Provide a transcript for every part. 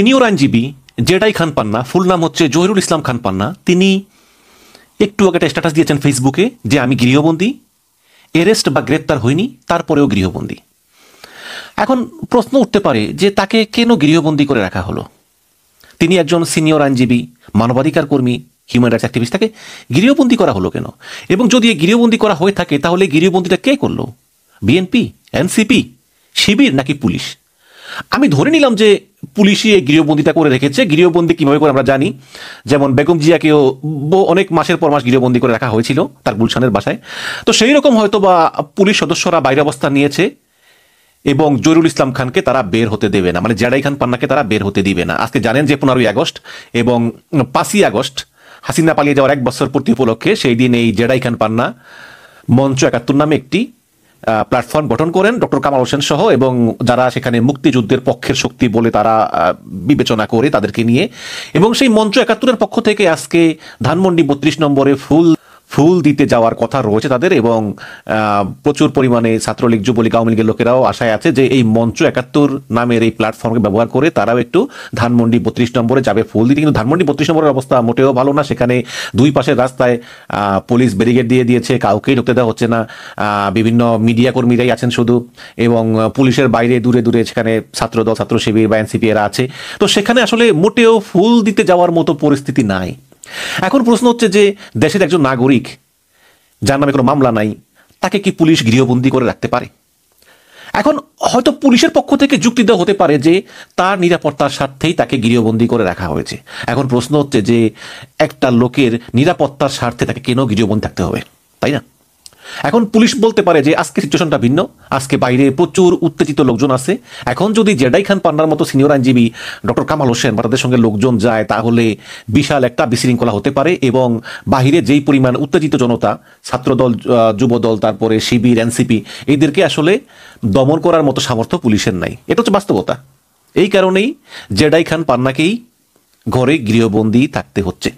Senior আইনজীবী Jedi খান পান্না, ফুল নাম হচ্ছে জহিরুল ইসলাম খান পান্না, তিনি একটু আগে একটা স্ট্যাটাস দিয়েছেন ফেসবুকে যে আমি গৃহবন্দী, এরেস্ট বা গ্রেপ্তার হইনি, তারপরেও গৃহবন্দী। এখন প্রশ্ন উঠতে পারে যে তাকে কেন গৃহবন্দী করে রাখা হলো? তিনি একজন সিনিয়র আইনজীবী, মানবাধিকার কর্মী, হিউম্যান রাইটস অ্যাক্টিভিস্ট, তাকে গৃহবন্দী করা হলো কেন? এবং যদি গৃহবন্দী করা হয়ে থাকে তাহলে গৃহবন্দীটা কে করলো? বিএনপি, এনসিপি, শিবির নাকি পুলিশ? আমি ধরে নিলাম যে পুলিশই এই গৃহবন্দীটা করে রেখেছে। গৃহবন্দী কিভাবে করে আমরা জানি, যেমন বেগম জিয়াকেও অনেক মাসের পর মাস গৃহবন্দী করে রাখা হয়েছিল তার গুলশানের বাসায়। তো সেই রকম হয়তো বা পুলিশ সদস্যরা বাইরে অবস্থান নিয়েছে এবং জহিরুল ইসলাম খানকে তারা বের হতে দেবে না, মানে জেডাই খান পান্নাকে তারা বের হতে দিবে না। আজকে জানেন যে 15ই আগস্ট এবং 5ই আগস্ট হাসিনা পালিয়ে যাওয়ার 1 বছর পূর্তি উপলক্ষে সেই দিন এই জেডাই খান পান্না মঞ্চ 71 নামে একটি প্ল্যাটফর্ম গঠন করেন ডক্টর কামাল হোসেন সহ, এবং যারা সেখানে মুক্তিযুদ্ধের পক্ষের শক্তি বলে তারা বিবেচনা করে তাদেরকে নিয়ে, এবং সেই মঞ্চ 71-এর পক্ষ থেকে আজকে ধানমন্ডি 32 নম্বরে ফুল দিতে যাওয়ার কথা রয়েছে তাদের, এবং প্রচুর পরিমাণে ছাত্রলীগ, যুবলীগ, আওয়ামী লীগের লোকেরাও আশায় আছে যে এই মঞ্চ 71 নামের এই প্ল্যাটফর্মকে ব্যবহার করে তারাও একটু ধানমন্ডি 32 নম্বরে যাবে ফুল দিতে। কিন্তু ধানমন্ডি 32 নম্বরের অবস্থা মোটেও ভালো না। সেখানে দুই পাশের রাস্তায় পুলিশ ব্যারিকেড দিয়ে দিয়েছে, কাউকেই ঢুকতে দেওয়া হচ্ছে না। বিভিন্ন মিডিয়া কর্মীরাই আছেন শুধু, এবং পুলিশের বাইরে দূরে দূরে সেখানে ছাত্রদল, ছাত্র শিবির বা এনসিপি এরা আছে। তো সেখানে আসলে মোটেও ফুল দিতে যাওয়ার মতো পরিস্থিতি নাই। এখন প্রশ্ন হচ্ছে যে দেশের একজন নাগরিক যার নামে কোনো মামলা নাই, তাকে কি পুলিশ গৃহবন্দী করে রাখতে পারে? এখন হয়তো পুলিশের পক্ষ থেকে যুক্তি দেওয়া হতে পারে যে তার নিরাপত্তার স্বার্থেই তাকে গৃহবন্দী করে রাখা হয়েছে। এখন প্রশ্ন হচ্ছে যে একটা লোকের নিরাপত্তার স্বার্থে তাকে কেন গৃহবন্দী থাকতে হবে, তাই না? এখন পুলিশ বলতে পারে যে আজকে সিচুয়েশনটা ভিন্ন, আজকে বাইরে প্রচুর উত্তেজিত লোকজন আছে। এখন যদি জেডাই খান পান্নার মতো সিনিয়র আইনজীবী, ডক্টর কামাল হোসেন বা তাদের সঙ্গে লোকজন যায়, তাহলে বিশাল একটা বিশৃঙ্খলা হতে পারে, এবং বাহিরে যেই পরিমাণ উত্তেজিত জনতা, ছাত্রদল, যুবদল, তারপরে শিবির, এনসিপি, এদেরকে আসলে দমন করার মতো সামর্থ্য পুলিশের নাই। এটা হচ্ছে বাস্তবতা। এই কারণেই জেডাই খান পান্নাকেই ঘরে গৃহবন্দী থাকতে হচ্ছে,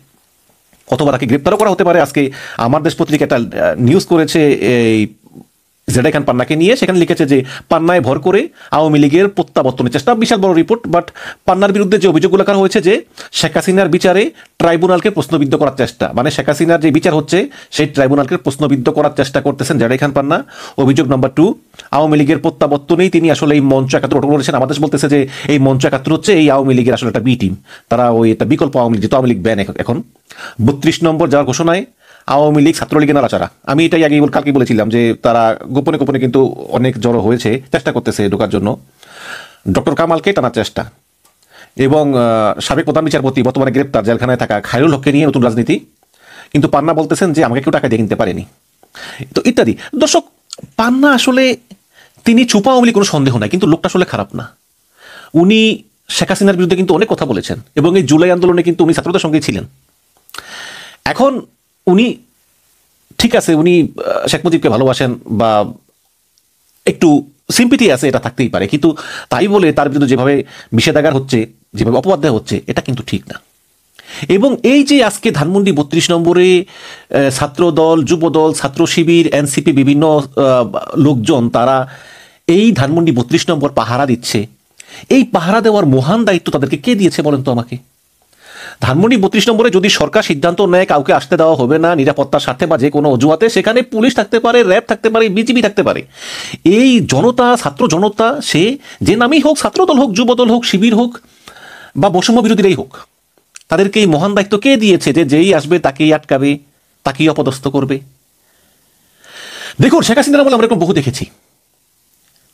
অথবা তাকে গ্রেপ্তারও করা হতে পারে। আজকে আমার দেশ পত্রিকা একটা নিউজ করেছে এই জেডাই খান পান্নাকে নিয়ে, সেখানে লিখেছে যে পান্নায় ভর করে আওয়ামী লীগের প্রত্যাবর্তনের চেষ্টা। বিশাল বড় রিপোর্ট। বাট পান্নার বিরুদ্ধে যে অভিযোগগুলো করা হয়েছে যে শেখ হাসিনার বিচারে ট্রাইব্যুনালকে প্রশ্নবিদ্ধ করার চেষ্টা, মানে শেখ হাসিনার যে বিচার হচ্ছে সেই ট্রাইব্যুনালকে প্রশ্নবিদ্ধ করার চেষ্টা করতেছেন জেডাই খান পান্না। অভিযোগ নাম্বার 2, আওয়ামী লীগের প্রত্যাবর্তনেই তিনি আসলে এই মঞ্চ 71 গঠন করেছেন। আমাদের বলতেছে যে এই মঞ্চ 71 হচ্ছে এই আওয়ামী লীগের আসলে একটা বি টিম, তারা ওই একটা বিকল্প আওয়ামী লীগ, যেহেতু আওয়ামী লীগ ব্যান এখন। 32 নম্বর যাওয়ার ঘোষণায় আওয়ামী লীগ, ছাত্রলীগের নাড়াচাড়া। আমি এটাই আগে কালকে বলেছিলাম যে তারা গোপনে গোপনে কিন্তু অনেক জড়ো হয়েছে, চেষ্টা করতেছে ঢোকার জন্য। ডক্টর কামালকে টানার চেষ্টা, এবং সাবেক প্রধান বিচারপতি, বর্তমানে গ্রেপ্তার জেলখানায় থাকা খায়রুল হককে নিয়ে নতুন রাজনীতি। কিন্তু পান্না বলতেছেন যে আমাকে কেউ টাকা দিয়ে কিনতে পারেনি, তো ইত্যাদি। দর্শক, পান্না আসলে তিনি চুপা আওয়ামী লীগ, কোনো সন্দেহ নাই, কিন্তু লোকটা আসলে খারাপ না। উনি শেখ হাসিনার বিরুদ্ধে কিন্তু অনেক কথা বলেছেন, এবং এই জুলাই আন্দোলনে কিন্তু উনি ছাত্রদের সঙ্গেই ছিলেন। এখন উনি ঠিক আছে, উনি শেখ মুজিবকে ভালোবাসেন বা একটু সিম্পিটি আছে, এটা থাকতেই পারে, কিন্তু তাই বলে তার বিরুদ্ধে যেভাবে নিষেধাজ্ঞা হচ্ছে, যেভাবে অপবাদ দেওয়া হচ্ছে, এটা কিন্তু ঠিক না। এবং এই যে আজকে ধানমন্ডি 32 নম্বরে ছাত্রদল, যুবদল, ছাত্র শিবির, এনসিপি, বিভিন্ন লোকজন তারা এই ধানমন্ডি 32 নম্বর পাহারা দিচ্ছে, এই পাহারা দেওয়ার মহান দায়িত্ব তাদেরকে কে দিয়েছে বলেন তো আমাকে? ধানমন্ডি 32 নম্বরে যদি সরকার সিদ্ধান্ত নেয় কাউকে আসতে দেওয়া হবে না নিরাপত্তার স্বার্থে বা যে কোনো অজুহাতে, সেখানে পুলিশ থাকতে পারে, র্যাব থাকতে পারে, বিজিবি থাকতে পারে। এই জনতা, ছাত্র জনতা, সে যে নামই হোক, ছাত্রদল হোক, যুবদল হোক, শিবির হোক বা বৈষম্য বিরোধীরাই হোক, তাদেরকে এই মহান দায়িত্ব কে দিয়েছে যে যেই আসবে তাকেই আটকাবে, তাকেই অপদস্থ করবে? দেখুন, শেখ হাসিনার আমলে আমরা এরকম বহু দেখেছি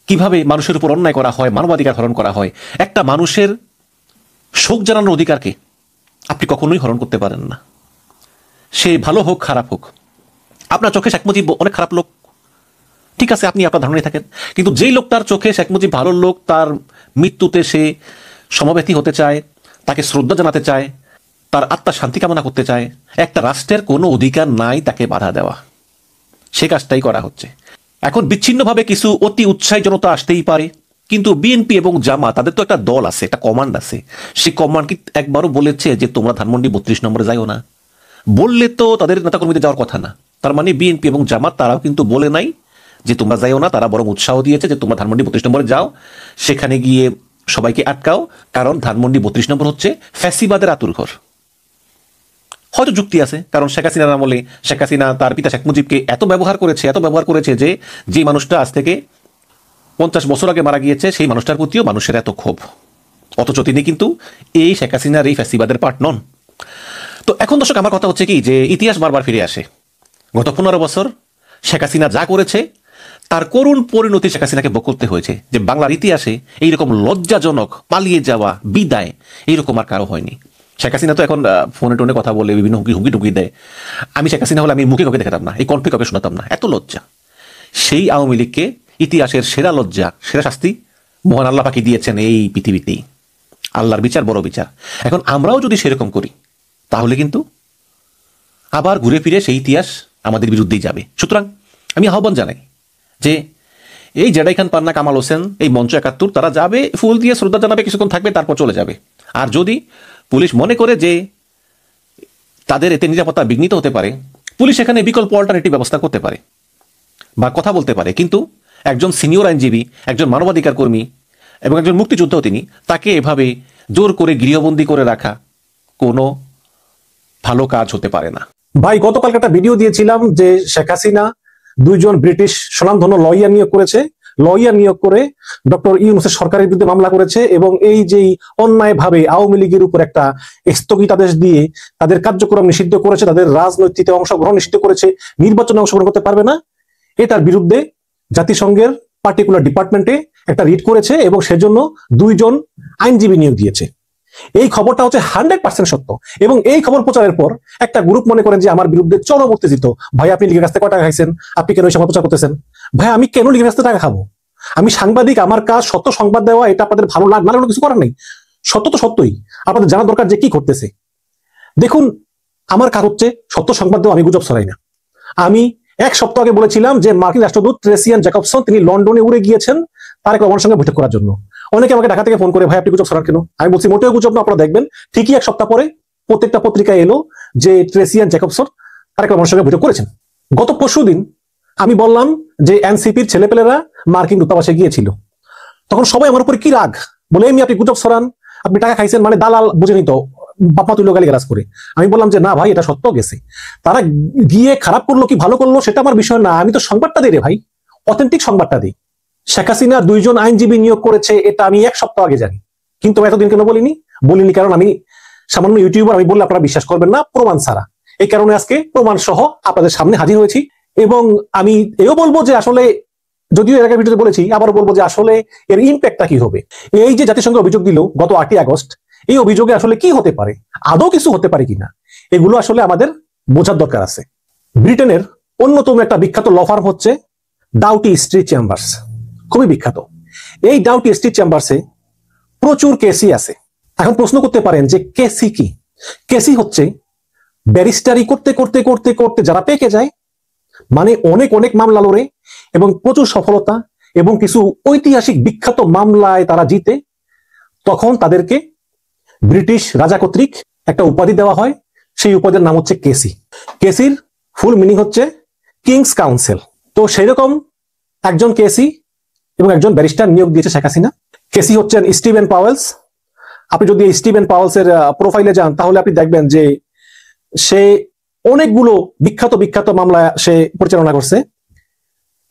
কিভাবে মানুষের উপর অন্যায় করা হয়, মানবাধিকার হরণ করা হয়। একটা মানুষের শোক জানানোর অধিকারকে আপনি কখনোই হরণ করতে পারেন না, সে ভালো হোক খারাপ হোক। আপনার চোখে শেখ মুজিব অনেক খারাপ লোক, ঠিক আছে, আপনি আপনার ধারণায় থাকেন, কিন্তু যেই লোকটার চোখে শেখ মুজিব ভালো লোক, তার মৃত্যুতে সে সমবেতী হতে চায়, তাকে শ্রদ্ধা জানাতে চায়, তার আত্মার শান্তি কামনা করতে চায়, একটা রাষ্ট্রের কোনো অধিকার নাই তাকে বাধা দেওয়া। সে কাজটাই করা হচ্ছে। এখন বিচ্ছিন্নভাবে কিছু অতি উৎসাহী জনতা আসতেই পারে, কিন্তু বিএনপি এবং জামাত, তাদের তো একটা দল আছে, একটা কমান্ড আছে। সেই কমান্ড কি একবারও বলেছে যে তোমরা ধানমন্ডি 32 নম্বরে যাইও না? বললে তো তাদের নেতাকর্মীদের যাওয়ার কথা না। তার মানে বিএনপি এবং জামাত তারাও কিন্তু বলে নাই যে তোমরা যাইও না, তারা বরং উৎসাহ দিয়েছে যে তোমরা ধানমন্ডি 32 নম্বরে যাও, সেখানে গিয়ে সবাইকে আটকাও, কারণ ধানমন্ডি 32 নম্বর হচ্ছে ফ্যাসিবাদের আতুরঘর। হয়তো যুক্তি আছে, কারণ শেখ হাসিনার আমলে শেখ হাসিনা তার পিতা শেখ মুজিবকে এত ব্যবহার করেছে যে মানুষটা আজ থেকে 50 বছর আগে মারা গিয়েছে, সেই মানুষটার প্রতিও মানুষের এত ক্ষোভ। অথচ তিনি কিন্তু এই শেখ হাসিনার এই ফ্যাসিবাদের পার্ট নন। তো এখন দর্শক, আমার কথা হচ্ছে কি, যে ইতিহাস বারবার ফিরে আসে। গত 15 বছর শেখ হাসিনা যা করেছে, তার করুণ পরিণতি শেখ হাসিনাকে ভোগ করতে হয়েছে। যে বাংলার ইতিহাসে এইরকম লজ্জাজনক পালিয়ে যাওয়া, বিদায় এইরকম আর কারো হয়নি। শেখ হাসিনা তো এখন ফোনে টোনে কথা বলে বিভিন্ন হুমকি টুকি দেয়। আমি শেখ হাসিনা হলে আমি মুখে কাউকে দেখাতাম না, এই কণ্ঠে কাউকে শোনাতাম না, এত লজ্জা। সেই আওয়ামী লীগকে ইতিহাসের সেরা লজ্জা, সেরা শাস্তি মহান আল্লাহ পাকি দিয়েছেন এই পৃথিবীতেই। আল্লাহর বিচার বড় বিচার। এখন আমরাও যদি সেরকম করি, তাহলে কিন্তু আবার ঘুরে ফিরে সেই ইতিহাস আমাদের বিরুদ্ধেই যাবে। সুতরাং আমি আহ্বান জানাই যে এই জেডাই খান পান্না, কামাল হোসেন, এই মঞ্চ 71 তারা যাবে, ফুল দিয়ে শ্রদ্ধা জানাবে, কিছুক্ষণ থাকবে, তারপর চলে যাবে। আর যদি পুলিশ মনে করে যে তাদের এতে নিরাপত্তা বিঘ্নিত হতে পারে, পুলিশ এখানে বিকল্প অল্টারনেটিভ ব্যবস্থা করতে পারে বা কথা বলতে পারে। কিন্তু একজন সিনিয়র আইনজীবী, একজন মানবাধিকার কর্মী এবং একজন মুক্তিযোদ্ধাও তিনি, তাকে এভাবে জোর করে গৃহবন্দী করে রাখা কোনো ভালো কাজ হতে পারে না। ভাই, গতকালকে একটা ভিডিও দিয়েছিলাম যে শেখ হাসিনা 2 জন ব্রিটিশ স্বনামধন্য লয়ার নিয়োগ করেছে। লয়ার নিয়োগ করে ডক্টর ইউনূসের সরকারের বিরুদ্ধে মামলা করেছে এবং এই যে অন্যায়ভাবে আওয়ামী লীগের উপর একটা স্থগিতাদেশ দিয়ে তাদের কার্যক্রম নিষিদ্ধ করেছে, তাদের রাজনৈতিক অংশগ্রহণ নিষিদ্ধ করেছে, নির্বাচনে অংশগ্রহণ করতে পারবে না, এটার বিরুদ্ধে জাতিসংঘের পার্টিকুলার ডিপার্টমেন্টে একটা রিট করেছে এবং সেজন্য 2 জন আইনজীবী নিয়োগ দিয়েছে। এই খবরটা হচ্ছে 100% সত্য। এবং এই খবর প্রচারের পর একটা গ্রুপ মনে করেন যে আমার বিরুদ্ধে চরম উত্তেজিত, ভাই আপনি লীগের কাছ থেকে কত টাকা খাইছেন, আপনি কেন এই সময় প্রচার করতেছেন? ভাই, আমি কেন লীগের কাছ থেকে টাকা খাবো? আমি সাংবাদিক, আমার কাজ সত্য সংবাদ দেওয়া। এটা আপনাদের ভালো না লাগলে কিছু করার নেই, সত্য তো সত্যই, আপনাদের জানা দরকার যে কি ঘটতেছে। দেখুন, আমার কাজ হচ্ছে সত্য সংবাদ দেওয়া, আমি গুজব ছড়াই না। আমি 1 সপ্তাহ আগে বলেছিলাম যে মার্কিন রাষ্ট্রদূত ট্রেসিয়ান জ্যাকবসন তিনি লন্ডনে উড়ে গিয়েছেন তারেক রহমানের সঙ্গে বৈঠক করার জন্য। অনেকে আমাকে ঢাকা থেকে ফোন করে, ভাই আপনি গুজব ছড়ান কেন? আমি বলছি মোটেও গুজব না, আপনারা দেখবেন ঠিকই 1 সপ্তাহ পরে প্রত্যেকটা পত্রিকায় এলো যে ট্রেসিয়ান জ্যাকবসন তারেক রহমানের সঙ্গে বৈঠক করেছেন। গত পরশুদিন আমি বললাম যে এনসিপির ছেলেপেলেরা মার্কিন দূতাবাসে গিয়েছিল। তখন সবাই আমার উপরে কি রাগ, বলে এমনি আপনি গুজব ছড়ান, আপনি টাকা খাইছেন, মানে দালাল বুঝে নিত, বাপমা তুলো গালিগালাজ করে। আমি বললাম যে না ভাই, এটা সত্য গেছে। তারা গিয়ে খারাপ করলো কি ভালো করলো সেটা আমার বিষয় না, আমি তো সংবাদটা দিই রে ভাই, অথেন্টিক সংবাদটা দিই। শেখ হাসিনা 2 জন আইনজীবী নিয়োগ করেছে, এটা আমি 1 সপ্তাহ আগে জানি, কিন্তু এতদিন কেন বলিনি কারণ আমি সামান্য ইউটিউবার, আমি বললে আপনারা বিশ্বাস করবেন না প্রমাণ ছাড়া। এই কারণে আজকে প্রমাণ সহ আপনাদের সামনে হাজির হয়েছি। এবং আমি এও বলবো যে আসলে, যদিও এর আগের ভিডিওতে বলেছি, আবার বলবো যে আসলে এর ইম্প্যাক্টটা কি হবে। এই যে জাতিসংঘ অভিযোগ দিল গত 8ই আগস্ট, এই অভিযোগে আসলে কি হতে পারে, আদৌ কিছু হতে পারে কিনা, এগুলো আসলে আমাদের বোঝার দরকার আছে। ব্রিটেনের অন্যতম একটা বিখ্যাত ল ফার্ম হচ্ছে ডাউটি স্ট্রিট চেম্বার্স, খুবই বিখ্যাত। এই ডাউটি স্ট্রিট চেম্বার্সে প্রচুর কেসি আছে। এখন প্রশ্ন করতে পারেন যে কেসি কি? কেসি হচ্ছে ব্যারিস্টারি করতে করতে করতে করতে যারা পেকে যায়, মানে অনেক অনেক মামলা লড়ে এবং প্রচুর সফলতা এবং কিছু ঐতিহাসিক বিখ্যাত মামলায় তারা জিতে, তখন তাদেরকে ব্রিটিশ রাজা কর্তৃক একটা উপাধি দেওয়া হয়। সেই উপাধির নাম হচ্ছে কেসি। কেসির ফুল মিনিং হচ্ছে কিংস কাউন্সিল। তো সেই রকম একজন কেসি এবং একজন ব্যারিস্টার নিয়োগ দিয়েছে শেখ হাসিনা। কেসি হচ্ছেন স্টিভেন পাওয়েলস। আপনি যদি স্টিভেন পাওয়েলসের প্রোফাইলে যান তাহলে আপনি দেখবেন যে সে অনেকগুলো বিখ্যাত বিখ্যাত মামলা সে পরিচালনা করছে।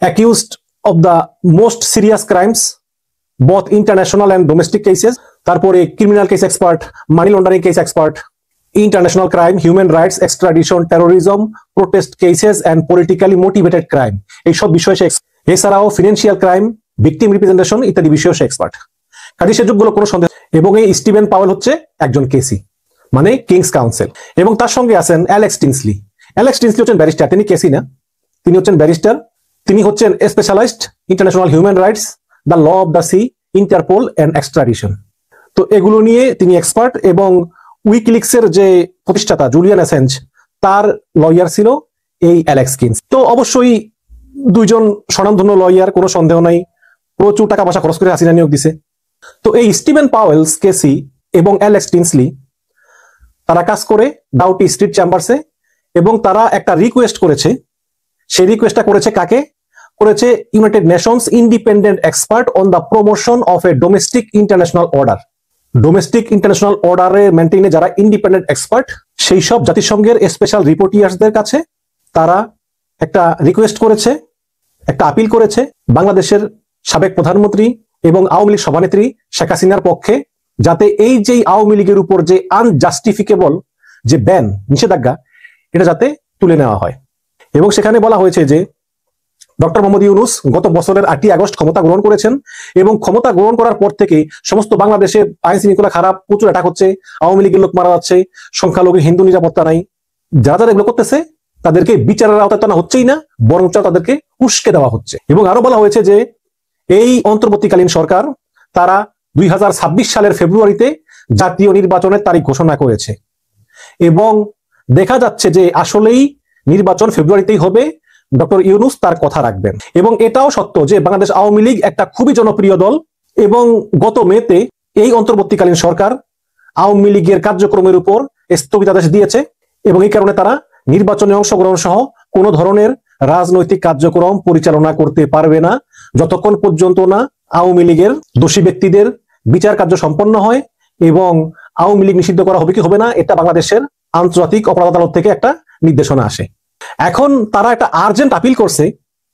Accused of the most serious crimes, both international and domestic cases, তারপরে criminal case expert, money laundering case expert, international crime, human rights, extradition, terrorism, protest cases and politically motivated crime, এইসব বিষয়ে সে। এছাড়াও ফিনান্সিয়াল ক্রাইম, ভিকটিম রিপ্রেজেন্টেশন ইত্যাদি বিষয়ে সে expert. কাজে সে যোগ্য কোনো সন্দেহ। এবং এই স্টিভেন পাওয়েল হচ্ছে একজন কেসি, মানে কিংস কাউন্সিল। এবং তার সঙ্গে আছেন অ্যালেক্স টিনসলি। অ্যালেক্স টিনসলি হচ্ছেন ব্যারিস্টার, তিনি কেসি না, তিনি হচ্ছেন ব্যারিস্টার। তিনি হচ্ছেন specialised international human rights, the law of the sea, Interpol and extradition. তো এগুলো নিয়ে তিনি এক্সপার্ট। এবং উইকিলিক্সের যে প্রতিষ্ঠাতা জুলিয়ান অ্যাসাঞ্জ, তার লয়ার ছিল এই অ্যালেক্স কিনস। তো অবশ্যই 2 জন স্বনামধন্য লয়ার, কোনো সন্দেহ নাই, প্রচুর টাকা পয়সা খরচ করে হাসিনা নিয়োগ দিছে। তো এই স্টিভেন পাওয়েলস, কেসি এবং অ্যালেক্স টিনসলি তারা কাজ করে ডাউটি স্ট্রিট চেম্বার্সে এবং তারা একটা রিকোয়েস্ট করেছে। সেই রিকোয়েস্টটা করেছে কাকে? করেছে United Nations independent expert on the promotion of A domestic international order. Domestic international অর্ডারে মেনটেইনে যারা ইন্ডিপেন্ডেন্ট এক্সপার্ট, সেই সব জাতিসংঘের স্পেশাল রিপোর্টিয়ার্সদের কাছে তারা একটা রিকোয়েস্ট করেছে, একটা আপিল করেছে বাংলাদেশের সাবেক প্রধানমন্ত্রী এবং আওয়ামী লীগ সভানেত্রী শেখ হাসিনার পক্ষে, যাতে এই যে আওয়ামী লীগের উপর যে আনজাস্টিফিকেবল যে ব্যান, নিষেধাজ্ঞা, এটা যাতে তুলে নেওয়া হয়। এবং সেখানে বলা হয়েছে যে ডক্টর মোহাম্মদ ইউনূস গত বছরের 8ই আগস্ট ক্ষমতা গ্রহণ করেছেন এবং ক্ষমতা গ্রহণ করার পর থেকে সমস্ত বাংলাদেশে আইন শৃঙ্খলা খারাপ, প্রচুর অ্যাটাক হচ্ছে, আওয়ামী লীগের লোক মারা যাচ্ছে, সংখ্যালঘু হিন্দু নিরাপত্তা নাই। যারা যারা এগুলো করতেছে তাদেরকে বিচারের আওতায় টানা হচ্ছেই না, বরঞ্চ তাদেরকে উস্কে দেওয়া হচ্ছে। এবং আরো বলা হয়েছে যে এই অন্তর্বর্তীকালীন সরকার তারা 2026 সালের ফেব্রুয়ারিতে জাতীয় নির্বাচনের তারিখ ঘোষণা করেছে এবং দেখা যাচ্ছে যে আসলেই নির্বাচন ফেব্রুয়ারিতেই হবে। ডক্টর ইউনূস তার কথা রাখবেন। এবং এটাও সত্য যে বাংলাদেশ আওয়ামী লীগ একটা খুবই জনপ্রিয় দল এবং গত মেতে এই অন্তর্বর্তীকালীন সরকার আওয়ামী লীগের কার্যক্রমের উপর স্থগিতাদেশ দিয়েছে এবং এই কারণে তারা নির্বাচনে অংশগ্রহণ সহ কোনো ধরনের রাজনৈতিক কার্যক্রম পরিচালনা করতে পারবে না যতক্ষণ পর্যন্ত না আওয়ামী লীগের দোষী ব্যক্তিদের বিচার কার্য সম্পন্ন হয় এবং আওয়ামী লীগ নিষিদ্ধ করা হবে কি হবে না, এটা বাংলাদেশের আন্তর্জাতিক অপরাধ আদালত থেকে একটা নির্দেশনা আসে। এখন তারা একটা আর্জেন্ট আপিল করছে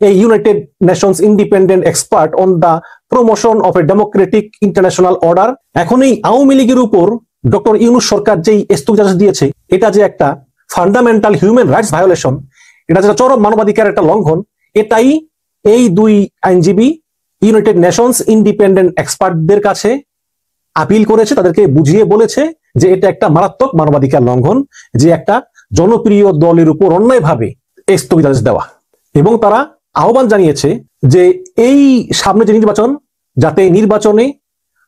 এই United Nations independent expert on the promotion of a democratic international order. এখন এই আওয়ামী লীগের উপর ডক্টর ইউনূস সরকার যেই স্থগিতাদেশ দিয়েছে, এটা যে একটা ফান্ডামেন্টাল হিউম্যান রাইটস ভায়োলেশন, এটা যেটা চরম মানবাধিকার একটা লঙ্ঘন, এটাই এই দুই আইনজীবী ইউনাইটেড নেশনস ইন্ডিপেন্ডেন্ট এক্সপার্টদের কাছে আপিল করেছে, তাদেরকে বুঝিয়ে বলেছে যে এটা একটা মারাত্মক মানবাধিকার লঙ্ঘন, যে একটা জনপ্রিয় দলের উপর অন্যায়ভাবে স্থগিতাদেশ দেওয়া। এবং তারা আহ্বান জানিয়েছে যে এই সামনে যে নির্বাচন, যাতে নির্বাচনে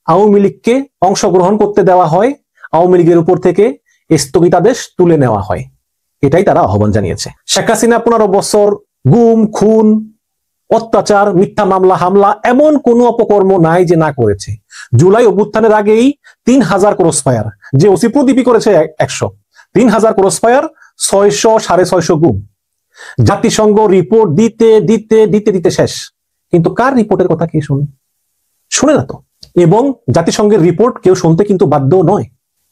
আওয়ামী লীগকে অংশগ্রহণ করতে দেওয়া হয়, আওয়ামী লীগের উপর থেকে স্থগিতাদেশ তুলে নেওয়া হয়, এটাই তারা আহ্বান জানিয়েছে। শেখ হাসিনা 15 বছর গুম, খুন, অত্যাচার, মিথ্যা মামলা, হামলা, এমন কোন অপকর্ম নাই যে না করেছে। জুলাই অভ্যুত্থানের আগেই 3000 ক্রস ফায়ার, যে ওসি প্রদীপই করেছে 100, 3000 ক্রস ফায়ার, 600 650 গুম। জাতিসংঘ রিপোর্ট দিতে দিতে দিতে দিতে শেষ, কিন্তু কার রিপোর্টের কথা কে শুনে না তো। এবং জাতিসংঘের রিপোর্ট কেউ শুনতে কিন্তু বাধ্য নয়।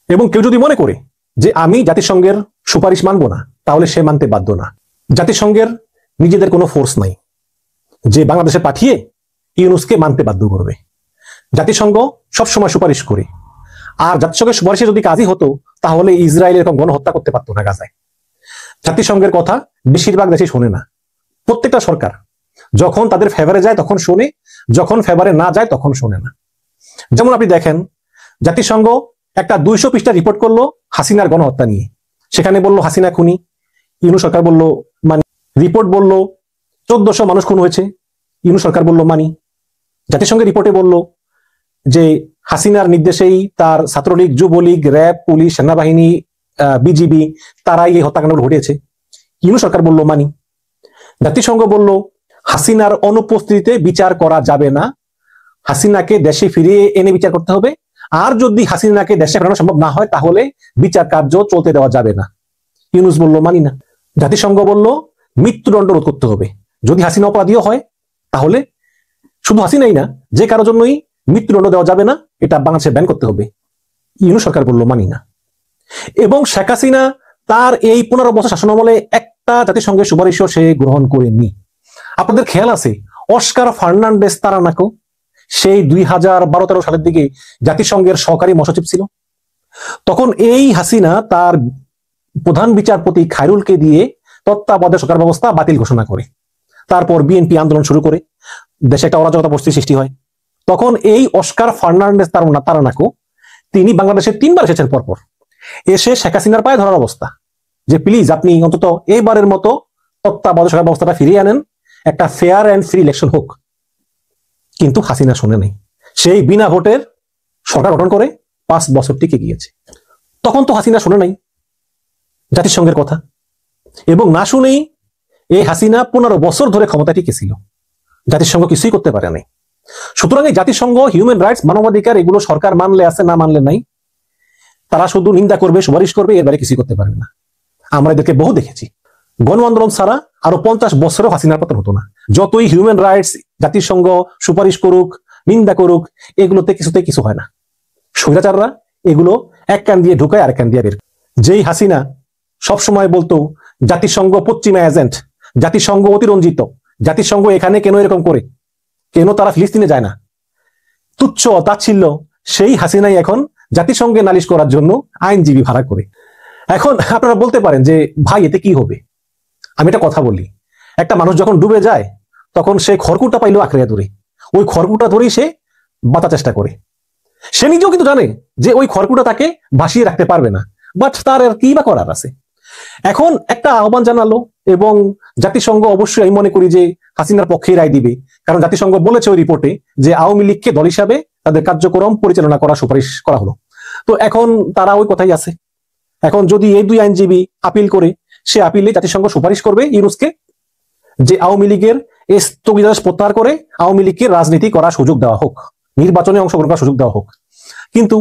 এবং কেউ যদি মনে করে যে আমি জাতিসংঘের সুপারিশ মানব না, তাহলে সে মানতে বাধ্য না। জাতিসংঘের নিজেদের কোনো ফোর্স নাই যে বাংলাদেশে পাঠিয়ে ইউনূসকে মানতে বাধ্য করবে। জাতিসংঘ সবসময় সুপারিশ করে, আর জাতিসংঘের সুপারিশে যদি কাজই হতো তাহলে ইসরায়েল এরকম গণহত্যা করতে পারতো না গাজায়। জাতিসংঘের কথা বেশিরভাগ দেশে শোনে না। প্রত্যেকটা সরকার যখন তাদের ফেভারে যায় তখন শোনে, যখন ফেভারে না যায় তখন শোনে না। যেমন আপনি দেখেন, জাতিসংঘ একটা 200 পৃষ্ঠা রিপোর্ট করলো হাসিনার গণহত্যা নিয়ে। সেখানে বললো হাসিনা খুনি, ইউনূস সরকার বললো মানি। রিপোর্ট বললো 1400 মানুষ খুন হয়েছে, ইউনূস সরকার বললো মানি। জাতিসংঘের রিপোর্টে বললো যে হাসিনার নির্দেশেই তার ছাত্রলীগ, যুবলীগ, র্যাব, পুলিশ, সেনাবাহিনী, বিজিবি তারাই এই হত্যাকাণ্ড ঘটিয়েছে, ইউনূস সরকার বললো মানি। জাতিসংঘ বলল হাসিনার অনুপস্থিতিতে বিচার করা যাবে না, হাসিনাকে দেশে ফিরিয়ে এনে বিচার করতে হবে, আর যদি হাসিনাকে দেশে ফেরানো সম্ভব না হয় তাহলে বিচার কার্য চলতে দেওয়া যাবে না। ইউনূস বলল মানি না। জাতিসংঘ বলল মৃত্যুদণ্ড রোধ করতে হবে, যদি হাসিনা অপরাধীও হয় তাহলে শুধু হাসিনাই না, যে কারোর জন্যই মৃত্যুদণ্ড দেওয়া যাবে না, এটা বাংলাদেশে ব্যান করতে হবে। ইউনূস সরকার বলল মানি না। এবং শেখ হাসিনা তার এই 15 বছর শাসনামলে একটা জাতিসংঘের সুপারিশও সে গ্রহণ করেনি। আপনাদের খেয়াল আছে অস্কার ফার্নান্ডেস তারানাকো সেই 2012-13 সালের দিকে জাতিসংঘের সহকারী মহাসচিব ছিল। তখন এই হাসিনা তার প্রধান বিচারপতি খায়রুলকে দিয়ে তত্ত্বাবধায়ক সরকার ব্যবস্থা বাতিল ঘোষণা করে। তারপর বিএনপি আন্দোলন শুরু করে, দেশে একটা অরাজকতা পরিস্থিতি সৃষ্টি হয়। তখন এই অস্কার ফার্নান্ডেস তারানাকো তিনি বাংলাদেশে 3 বার এসেছেন পরপর। এসে শেখ হাসিনার পায়ে ধরার অবস্থা যে প্লিজ আপনি অন্তত এইবারের মতো তত্ত্বাবধায়ক সরকার ব্যবস্থাটা ফিরিয়ে আনেন, একটা ফেয়ার অ্যান্ড ফ্রি ইলেকশন হোক। কিন্তু হাসিনা শুনে নেই, সেই বিনা ভোটের সরকার গঠন করে 5 বছর টিকে গিয়েছে। তখন তো হাসিনা শুনে নাই জাতিসংঘের কথা, এবং না শুনেই এই হাসিনা 15 বছর ধরে ক্ষমতা টিকেছিল, জাতিসংঘ কিছুই করতে পারে নাই। সুতরাং এই জাতিসংঘ হিউম্যান রাইটস, মানবাধিকার, এগুলো সরকার মানলে আছে, না মানলে নাই। তারা শুধু নিন্দা করবে, সুপারিশ করবে, এর বাইরে কিছুই করতে পারবে না। আমরা এদেরকে বহু দেখেছি। গণ আন্দোলন ছাড়া আরো 50 বছরও হাসিনার পতন হতো না। যতই হিউম্যান রাইটস জাতিসংঘ সুপারিশ করুক, নিন্দা করুক, এগুলোতে কিছুতেই কিছু হয় না। স্বৈরাচাররা এগুলো এক কান দিয়ে ঢুকায় আরেক কান দিয়ে বের। যেই হাসিনা সবসময় বলতো জাতিসংঘ পশ্চিমা এজেন্ট, জাতিসংঘ অতিরঞ্জিত, জাতিসংঘ এখানে কেন এরকম করে, কেন তারা ফিলিস্তিনে যায় না, তুচ্ছ তাচ্ছিল্য, সেই হাসিনাই এখন জাতিসংঘে নালিশ করার জন্য আইনজীবী ভাড়া করে। এখন আপনারা বলতে পারেন যে ভাই এতে কি হবে? আমি একটা কথা বলি, একটা মানুষ যখন ডুবে যায় তখন সে খড়কুটা পাইলেও আঁকড়িয়া ধরে, ওই খড়কুটা ধরেই সে বাঁচার চেষ্টা করে। সে নিজেও কিন্তু জানে যে ওই খড়কুটা তাকে ভাসিয়ে রাখতে পারবে না, বাট তার আর কি বা করার আছে। এখন একটা আহ্বান জানালো এবং জাতিসংঘ অবশ্যই আমি মনে করি যে হাসিনার পক্ষে রায় দিবে, কারণ জাতিসংঘ বলেছে ওই রিপোর্টে যে আওয়ামী লীগকে দল হিসাবে তাদের কার্যক্রম পরিচালনা করার সুপারিশ করা হলো। তো এখন তারা ওই কথাই আছে। এখন যদি এই দুই আইনজীবী আপিল করে, সে আপিলে জাতিসংঘ সুপারিশ করবে ইউনুসকে যে আওয়ামী লীগের স্থগিতাদেশ প্রত্যাহার করে আওয়ামী লীগকে রাজনীতি করার সুযোগ দেওয়া হোক, নির্বাচনে অংশগ্রহণ করার সুযোগ দেওয়া হোক। কিন্তু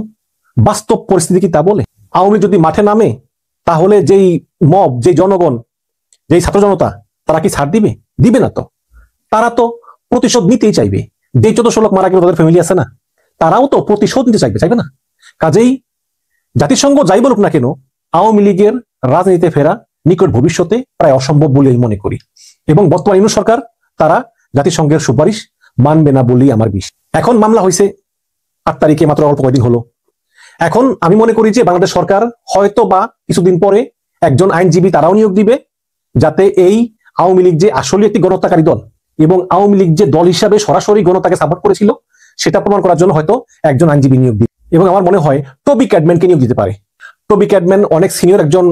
বাস্তব পরিস্থিতি কি তা বলে? আওয়ামী লীগ যদি মাঠে নামে তাহলে যেই মব, যেই জনগণ, যেই ছাত্র জনতা, তারা কি ছাড় দিবে? দিবে না। তো তারা তো প্রতিশোধ নিতেই চাইবে। যে 1400 লোক মারা গেল তাদের ফ্যামিলি আছে না, তারাও তো প্রতিশোধ নিতে চাইবে না? কাজেই জাতিসংঘ যাই বলুক না কেন, আওয়ামী লীগের রাজনীতিতে ফেরা নিকট ভবিষ্যতে প্রায় অসম্ভব বলে আমি মনে করি। এবং বর্তমান ইউনূস সরকার তারা জাতিসংঘের সুপারিশ মানবে না বলেই আমার বিশ্বাস। এখন মামলা হয়েছে 8 তারিখে, মাত্র অল্প কয়েকদিন হলো। এখন আমি মনে করি যে বাংলাদেশ সরকার হয়তো বা কিছুদিন পরে একজন আইনজীবী তারাও নিয়োগ দিবে, যাতে এই আওয়ামী লীগ যে আসলে একটি গণহত্যাকারী দল এবং আওয়ামী লীগ যে দল হিসাবে সরাসরি গণহত্যাকে সাপোর্ট করেছিল সেটা প্রমাণ করার জন্য হয়তো একজন আইনজীবী নিয়োগ দিবে। এবং আমার মনে হয় টবি ক্যাডম্যানকে নিয়োগ দিতে পারে। টবি ক্যাডম্যান অনেক সিনিয়র একজন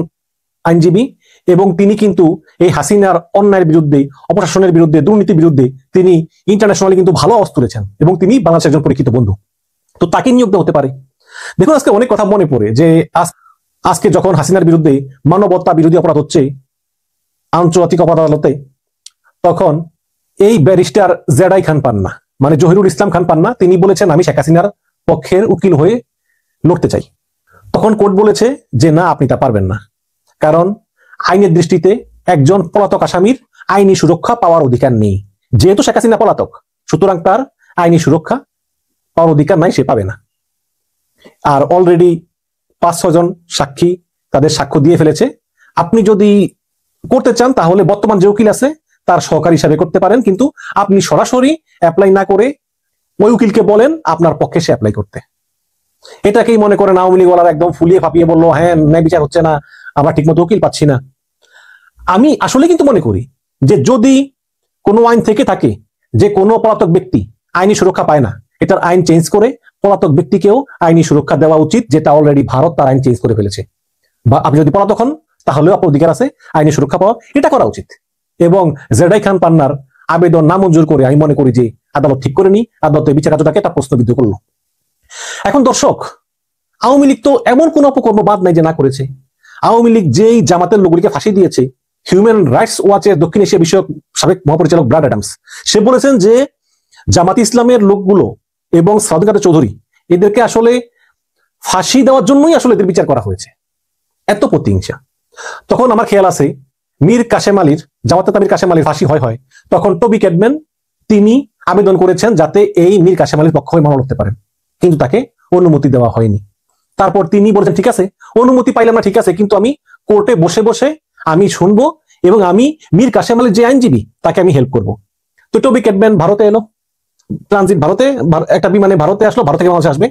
আইনজীবী এবং তিনি কিন্তু এই হাসিনার অন্যায়ের বিরুদ্ধে, অপশাসনের বিরুদ্ধে, দুর্নীতির বিরুদ্ধে তিনি ইন্টারন্যাশনালি কিন্তু ভালো আওয়াজ তুলেছেন এবং তিনি বাংলাদেশের একজন পরিচিত বন্ধু। তো তাকে নিয়োগ দেওয়া হতে পারে। দেখুন, আজকে অনেক কথা মনে পড়ে যে আজকে যখন হাসিনার বিরুদ্ধে মানবতা বিরোধী অপরাধ হচ্ছে আন্তর্জাতিক অপরাধ আদালতে, তখন এই ব্যারিস্টার জেডাই খান পান্না, মানে জহিরুল ইসলাম খান পান্না, তিনি বলেছেন আমি শেখ হাসিনার পক্ষের উকিল হয়ে লড়তে চাই। তখন কোর্ট বলেছে যে না, আপনি তা পারবেন না, কারণ আইনের দৃষ্টিতে একজন পলাতক আসামির আইনি সুরক্ষা পাওয়ার অধিকার নেই। যেহেতু শেখ হাসিনা পলাতক, সুতরাং তার আইনি সুরক্ষা পাওয়ার অধিকার নাই, সে পাবে না। আর অলরেডি 5-6 জন সাক্ষী তাদের সাক্ষ্য দিয়ে ফেলেছে। আপনি যদি করতে চান তাহলে বর্তমান যে উকিল আছে তার সহকারী হিসাবে করতে পারেন, কিন্তু আপনি সরাসরি অ্যাপ্লাই না করে ওই উকিলকে বলেন আপনার পক্ষে সে অ্যাপ্লাই করতে। এটাকেই মনে করেন আওয়ামী লীগ ওয়ালারা একদম ফুলিয়ে ফাঁপিয়ে বললো হ্যাঁ ন্যায় বিচার হচ্ছে না, আমরা ঠিকমতো উকিল পাচ্ছি না। আমি আসলে কিন্তু মনে করি যে যদি কোনো আইন থেকে থাকে যে কোনো পলাতক ব্যক্তি আইনি সুরক্ষা পায় না, এটার আইন চেঞ্জ করে পলাতক ব্যক্তিকেও আইনি সুরক্ষা দেওয়া উচিত, যেটা অলরেডি ভারত তার আইন চেঞ্জ করে ফেলেছে। বা আপনি যদি পলাতক হন তাহলেও আপনার অধিকার আছে আইনি সুরক্ষা পাওয়া, এটা করা উচিত। এবং জেডাই খান পান্নার আবেদন নামঞ্জুর করে আমি মনে করি যে আদালত ঠিক করেনি, আদালতের বিচার কার্যটাকে একটা প্রশ্নবিদ্ধ করলো। এখন দর্শক, আওয়ামী লীগ তো এমন কোন অপকর্ম বাদ নাই যে না করেছে। আওয়ামী লীগ যেই জামাতের লোকগুলিকে ফাঁসি দিয়েছে, হিউম্যান রাইটস ওয়াচের দক্ষিণ এশিয়া বিষয়ক সাবেক মহাপরিচালক ব্রাড অ্যাডামস, সে বলেছেন যে জামাত ইসলামের লোকগুলো এবং সাউদিন কাদের চৌধুরী এদেরকে আসলে ফাঁসি দেওয়ার জন্যই আসলে এদের বিচার করা হয়েছে, এত প্রতিহিংসা। তখন আমার খেয়াল আছে মীর কাশেম আলীর, জামাতে মীর কাশেম আলীর ফাঁসি হয়, তখন টবি ক্যাডম্যান তিনি আবেদন করেছেন যাতে এই মীর কাশেম আলীর পক্ষ হয়ে মামলা করতে পারেন, কিন্তু তাকে অনুমতি দেওয়া হয়নি। তারপর তিনি বলেছেন ঠিক আছে, অনুমতি পাইলাম না ঠিক আছে, কিন্তু আমি কোর্টে বসে বসে আমি শুনবো এবং আমি মীর কাশেম আলীর যে আইনজীবী তাকে আমি হেল্প করব। তো টবি ক্যাডম্যান ভারতে এলো, ট্রানজিট ভারতে একটা বিমানে ভারতে আসলো, ভারত থেকে বাংলাদেশে আসবে।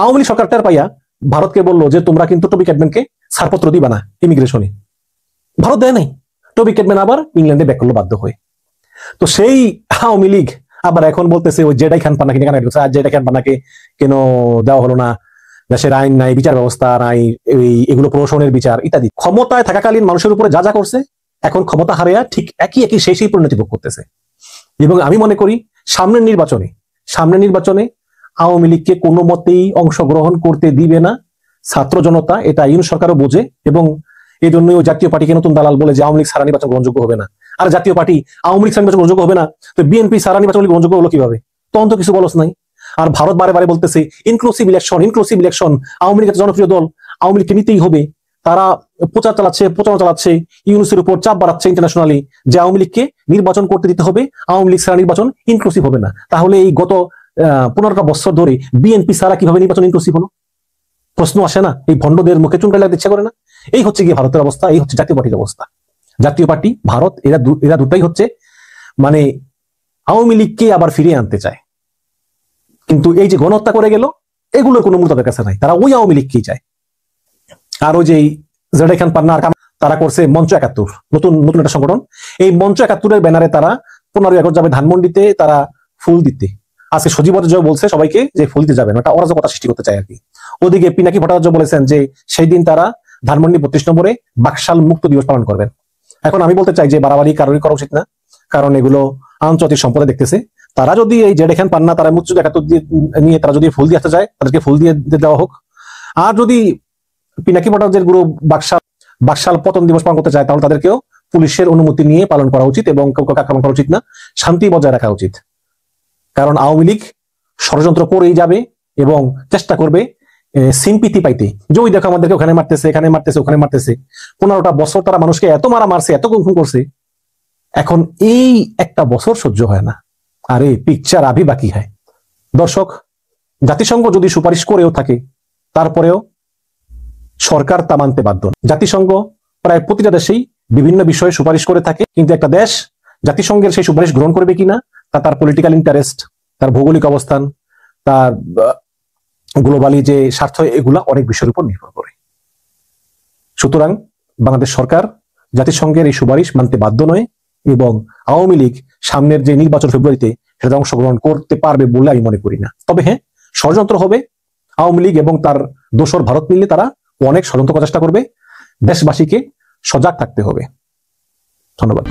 আওয়ামী লীগ সরকারটার পাইয়া ভারতকে বললো যে তোমরা কিন্তু টবি ক্যাডম্যানকে ছাড়পত্র দিবা না ইমিগ্রেশনে। ভারত দেয় নাই, টবি ক্যাডম্যান আবার ইংল্যান্ডে ব্যাক করলো বাধ্য হয়ে। তো সেই আওয়ামী লীগ আবার এখন বলতেছে ওই জেডাই খান পান্নাকে কেন জেডাই খান পান্নাকে কেন দেওয়া হলো না, দেশের আইন নাই, বিচার ব্যবস্থা নাই, এগুলো প্রশাসনের বিচার ইত্যাদি। ক্ষমতায় থাকাকালীন মানুষের উপরে যা যা করছে এখন ক্ষমতা হারিয়ে ঠিক একই সেই পরিণতি ভোগ করতেছে। এবং আমি মনে করি সামনের নির্বাচনে আওয়ামী লীগকে কোনো মতেই অংশগ্রহণ করতে দিবে না ছাত্র জনতা, এটা ইউনূস সরকারও বোঝে। এবং এই জন্যই জাতীয় পার্টিকে নতুন দালাল বলে যে আওয়ামী লীগ সারা নির্বাচন গ্রহণযোগ্য হবে না। আর জাতীয় পার্টি আওয়ামী লীগ সারা নির্বাচন গ্রহণযোগ্য হবে না, তো বিএনপি সারা নির্বাচন গ্রহণযোগ্য হলো কিভাবে? তখন তো কিছু বলস নাই। আর ভারত বারে বারে বলতেছে ইনক্লুসিভ ইলেকশন, আওয়ামী লীগ একটা জনপ্রিয় দল, আওয়ামী লীগকে নিতেই হবে। তারা প্রচারণা চালাচ্ছে, ইউনূসের উপর চাপ বাড়াচ্ছে ইন্টারন্যাশনালি যে আওয়ামী লীগকে নির্বাচন করতে দিতে হবে, আওয়ামী লীগ ছাড়া নির্বাচন ইনক্লুসিভ হবে না। তাহলে এই গত 15টা বছর ধরে বিএনপি ছাড়া কিভাবে নির্বাচন ইনক্লুসিভ হলো? প্রশ্ন আসে না? এই ভণ্ডদের মুখে চুনকালি লাগতে ইচ্ছা করে না? এই হচ্ছে গিয়ে ভারতের অবস্থা, এই হচ্ছে জাতীয় পার্টির অবস্থা। জাতীয় পার্টি ভারত এরা দুটাই হচ্ছে মানে আওয়ামী লীগকে আবার ফিরিয়ে আনতে চায়, কিন্তু এই যে গণহত্যা করে গেল এগুলোর কোনো মূল তাদের কাছে নাই, তারা ওই আওয়ামী লীগকেই চায়। আর ওই যে জেডাই খান পান্না তারা করছে মঞ্চ 71, নতুন একটা সংগঠন। এই মঞ্চ 71-এর ব্যানারে তারা 15ই আগস্ট যাবে ধানমন্ডিতে তারা ফুল দিতে। আজকে সজীব ভট্টাচার্য বলছে সবাইকে যে ফুল দিতে যাবেন, ওটা অরাজকতা সৃষ্টি করতে চায় আর কি। ওদিকে পিনাকি ভট্টাচার্য বলেছেন যে সেই দিন তারা ধানমন্ডি 32 নম্বরে বাকশাল মুক্ত দিবস পালন করবেন। এখন আমি বলতে চাই যে বাড়াবাড়ি কারোরই করা উচিত না, কারণ এগুলো আন্তর্জাতিক সম্পদে দেখতেছে। তারা যদি এই জেডাই খান পান্না তারা মঞ্চ 71 নিয়ে তারা যদি ফুল দিয়ে আসতে যায়, তাদেরকে ফুল দিয়ে দেওয়া হোক। আর যদি পিনাকি ভট্টাচার্যের গ্রুপ বাকশাল পতন দিবস পালন করতে চায়, তাহলে তাদেরকেও পুলিশের অনুমতি নিয়ে পালন করা উচিত এবং কাউকে আক্রমণ করা উচিত না, শান্তি বজায় রাখা উচিত। কারণ আওয়ামী লীগ ষড়যন্ত্র করেই যাবে এবং চেষ্টা করবে সিম্পিতি পাইতে, যে ওই দেখো আমাদেরকে ওখানে মারতেছে, এখানে মারতেছে, ওখানে মারতেছে। 15টা বছর তারা মানুষকে এত মারছে, এত খুন করছে, এখন এই একটা বছর সহ্য হয় না। আরে পিকচার আভি বাকি হয়। দর্শক, জাতিসংঘ যদি সুপারিশ করেও থাকে তারপরেও সরকার তা মানতে বাধ্য। জাতিসংঘ প্রায় প্রতিটা দেশেই বিভিন্ন বিষয়ে সুপারিশ করে থাকে, কিন্তু একটা দেশ জাতিসংঘের সেই সুপারিশ গ্রহণ করবে কিনা তা তার পলিটিক্যাল ইন্টারেস্ট, তার ভৌগোলিক অবস্থান, তার গ্লোবালি যে স্বার্থ, এগুলা অনেক বিষয়ের উপর নির্ভর করে। সুতরাং বাংলাদেশ সরকার জাতিসংঘের এই সুপারিশ মানতে বাধ্য নয় এবং আওয়ামী লীগ সামনের যে নির্বাচন ফেব্রুয়ারিতে সেটা অংশগ্রহণ করতে পারবে বলে আমি মনে করি না। তবে হ্যাঁ, ষড়যন্ত্র হবে। আওয়ামী লীগ এবং তার দোসর ভারত মিললে তারা অনেক ষড়যন্ত্র চেষ্টা করবে। দেশবাসীকে সজাগ থাকতে হবে। ধন্যবাদ।